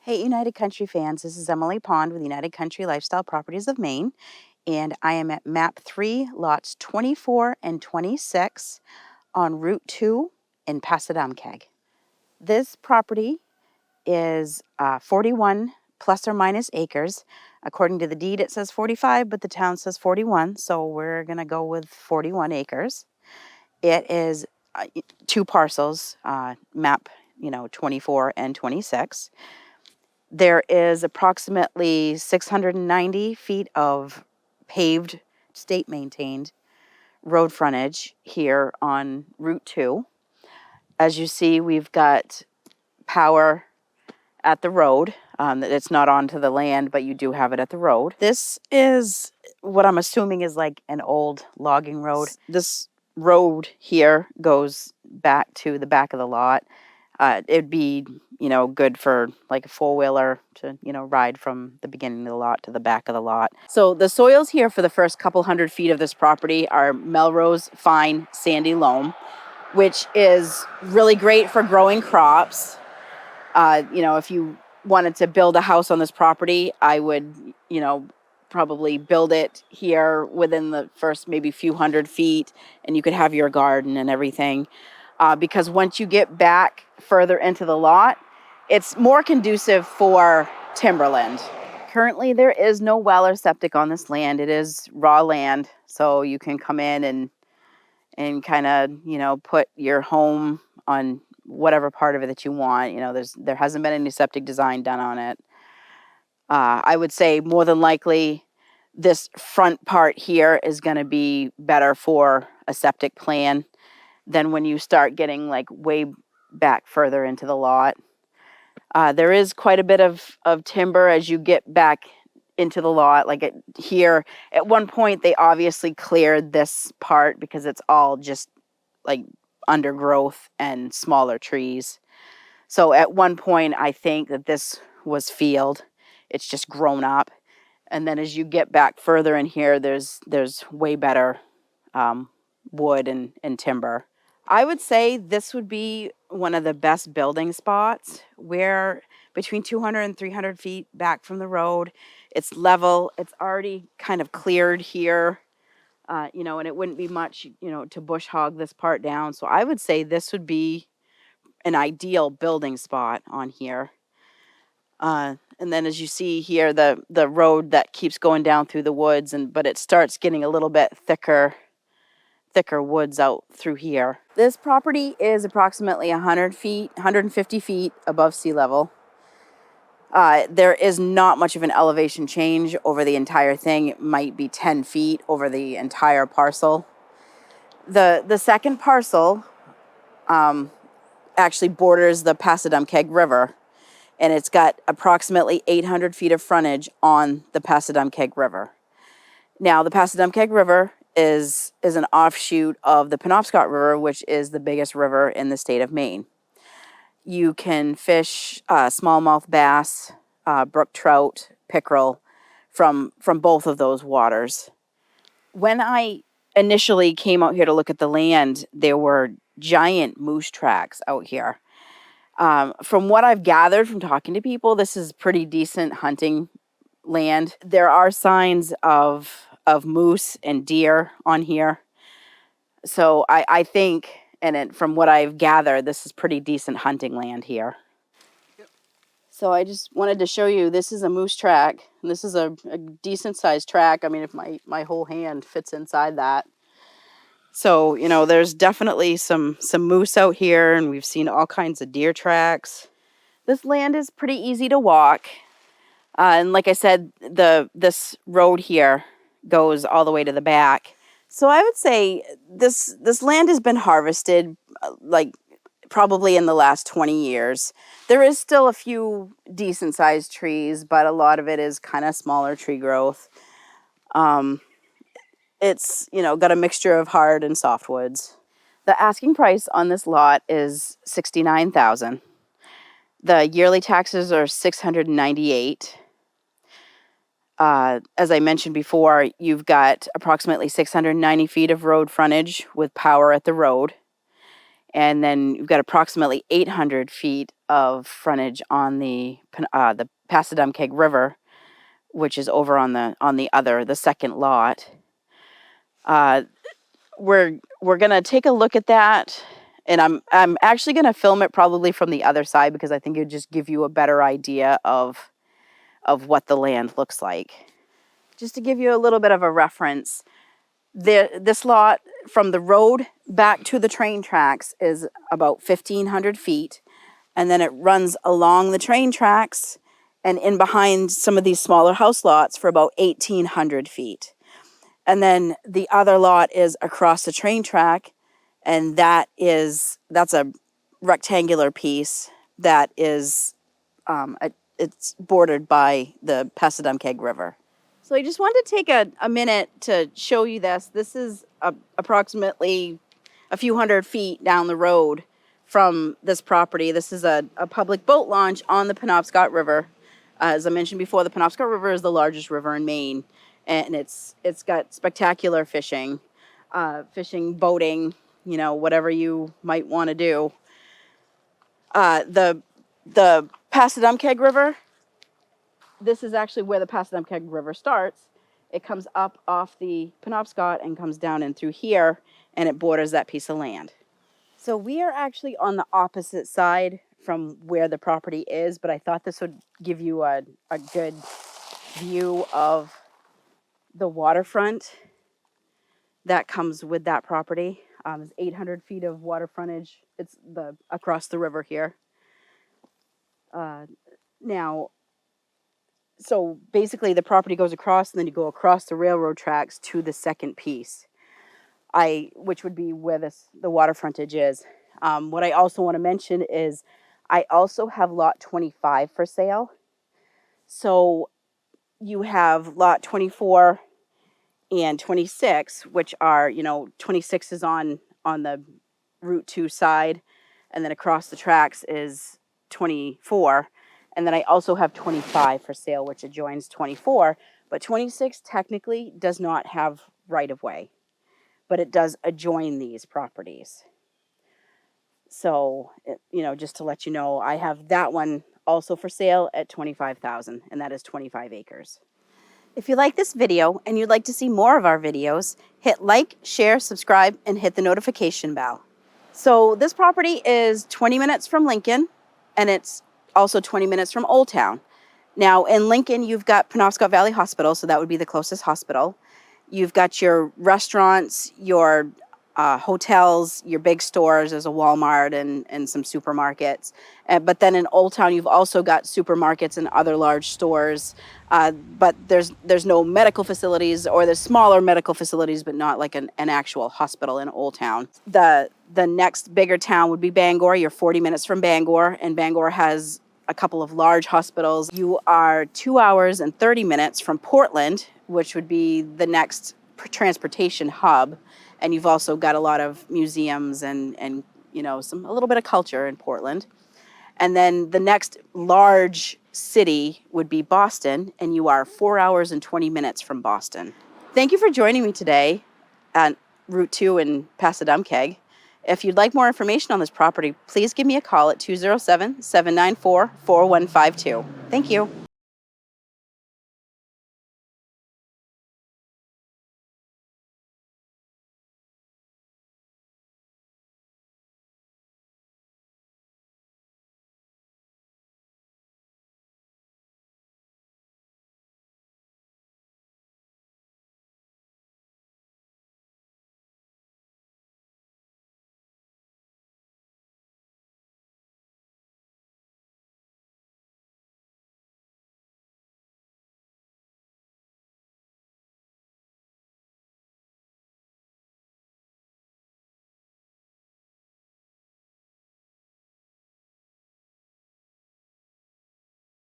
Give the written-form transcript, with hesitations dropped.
Hey, United Country fans, this is Emily Pond with United Country Lifestyle Properties of Maine, and I am at map 3, lots 24 and 26 on Route 2 in Passadumkeag. This property is 41 plus or minus acres. According to the deed, it says 45, but the town says 41, so we're going to go with 41 acres. It is two parcels, map 24 and 26. There is approximately 690 feet of paved, state-maintained road frontage here on Route 2. As you see, we've got power at the road. It's not onto the land, but you do have it at the road. This is what I'm assuming is like an old logging road. This road here goes back to the back of the lot. It'd be, good for like a four-wheeler to, ride from the beginning of the lot to the back of the lot. So the soils here for the first couple hundred feet of this property are Melrose fine sandy loam, which is really great for growing crops. If you wanted to build a house on this property, I would, probably build it here within the first maybe few hundred feet, and you could have your garden and everything. Because once you get back further into the lot, it's more conducive for timberland. Currently, there is no well or septic on this land. It is raw land, so you can come in and kind of, put your home on whatever part of it that you want. There hasn't been any septic design done on it. I would say more than likely this front part here is going to be better for a septic plan than when you start getting like way back further into the lot. There is quite a bit of timber as you get back into the lot. Like here, at one point, they obviously cleared this part because it's all just like undergrowth and smaller trees. So at one point, I think that this was field. It's just grown up. And then as you get back further in here, there's way better wood and timber. I would say this would be one of the best building spots. We're between 200 and 300 feet back from the road. It's level. It's already kind of cleared here, and it wouldn't be much, to bush hog this part down. So I would say this would be an ideal building spot on here. And then as you see here, the road that keeps going down through the woods, but it starts getting a little bit thicker woods out through here. This property is approximately 150 feet above sea level. There is not much of an elevation change over the entire thing. It might be 10 feet over the entire parcel. The second parcel actually borders the Passadumkeag River, and it's got approximately 800 feet of frontage on the Passadumkeag River. Now, the Passadumkeag River is an offshoot of the Penobscot River, which is the biggest river in the state of Maine. You can fish smallmouth bass, brook trout, pickerel from both of those waters. When I initially came out here to look at the land, there were giant moose tracks out here. From what I've gathered from talking to people, this is pretty decent hunting land. There are signs of moose and deer on here. So I think, from what I've gathered, this is pretty decent hunting land here. So I just wanted to show you, this is a moose track. And this is a decent sized track. I mean, if my whole hand fits inside that. So, there's definitely some moose out here, and we've seen all kinds of deer tracks. This land is pretty easy to walk. And like I said, this road here goes all the way to the back. So I would say this land has been harvested like probably in the last 20 years. There is still a few decent sized trees, but a lot of it is kind of smaller tree growth. It's, got a mixture of hard and softwoods. The asking price on this lot is $69,000. The yearly taxes are $698. As I mentioned before, you've got approximately 690 feet of road frontage with power at the road. And then you've got approximately 800 feet of frontage on the Passadumkeag River, which is over on the second lot. We're gonna take a look at that, and I'm actually gonna film it probably from the other side because I think it would just give you a better idea of what the land looks like. Just to give you a little bit of a reference, this lot from the road back to the train tracks is about 1,500 feet, and then it runs along the train tracks and in behind some of these smaller house lots for about 1,800 feet. And then the other lot is across the train track, and that's a rectangular piece that is it's bordered by the Passadumkeag River. So I just wanted to take a minute to show you this. This is approximately a few hundred feet down the road from this property. This is a public boat launch on the Penobscot River. As I mentioned before, the Penobscot River is the largest river in Maine, and it's got spectacular fishing, boating, whatever you might want to do. The Passadumkeag River, this is actually where the Passadumkeag River starts. It comes up off the Penobscot and comes down in through here, and it borders that piece of land. So we are actually on the opposite side from where the property is, but I thought this would give you a good view of the waterfront that comes with that property. It's 800 feet of water frontage. It's across the river here. Now, so basically the property goes across, and then you go across the railroad tracks to the second piece, which would be where the water frontage is. What I also want to mention is I also have lot 25 for sale. So you have lot 24 and 26, which are, 26 is on the Route 2 side, and then across the tracks is 24. And then I also have 25 for sale, which adjoins 24. But 26 technically does not have right-of-way, but it does adjoin these properties. So, just to let you know, I have that one also for sale at $25,000, and that is 25 acres. If you like this video and you'd like to see more of our videos, hit like, share, subscribe, and hit the notification bell. So this property is 20 minutes from Lincoln, and it's also 20 minutes from Old Town. Now, in Lincoln, you've got Penobscot Valley Hospital, so that would be the closest hospital. You've got your restaurants, your hotels, your big stores. There's a Walmart and some supermarkets. But then in Old Town, you've also got supermarkets and other large stores. But there's no medical facilities, or there's smaller medical facilities, but not like an actual hospital in Old Town. The next bigger town would be Bangor. You're 40 minutes from Bangor, and Bangor has a couple of large hospitals. You are 2 hours and 30 minutes from Portland, which would be the next transportation hub. And you've also got a lot of museums and a little bit of culture in Portland. And then the next large city would be Boston, and you are 4 hours and 20 minutes from Boston. Thank you for joining me today at Route 2 in Passadumkeag. If you'd like more information on this property, please give me a call at 207-794-4152. Thank you.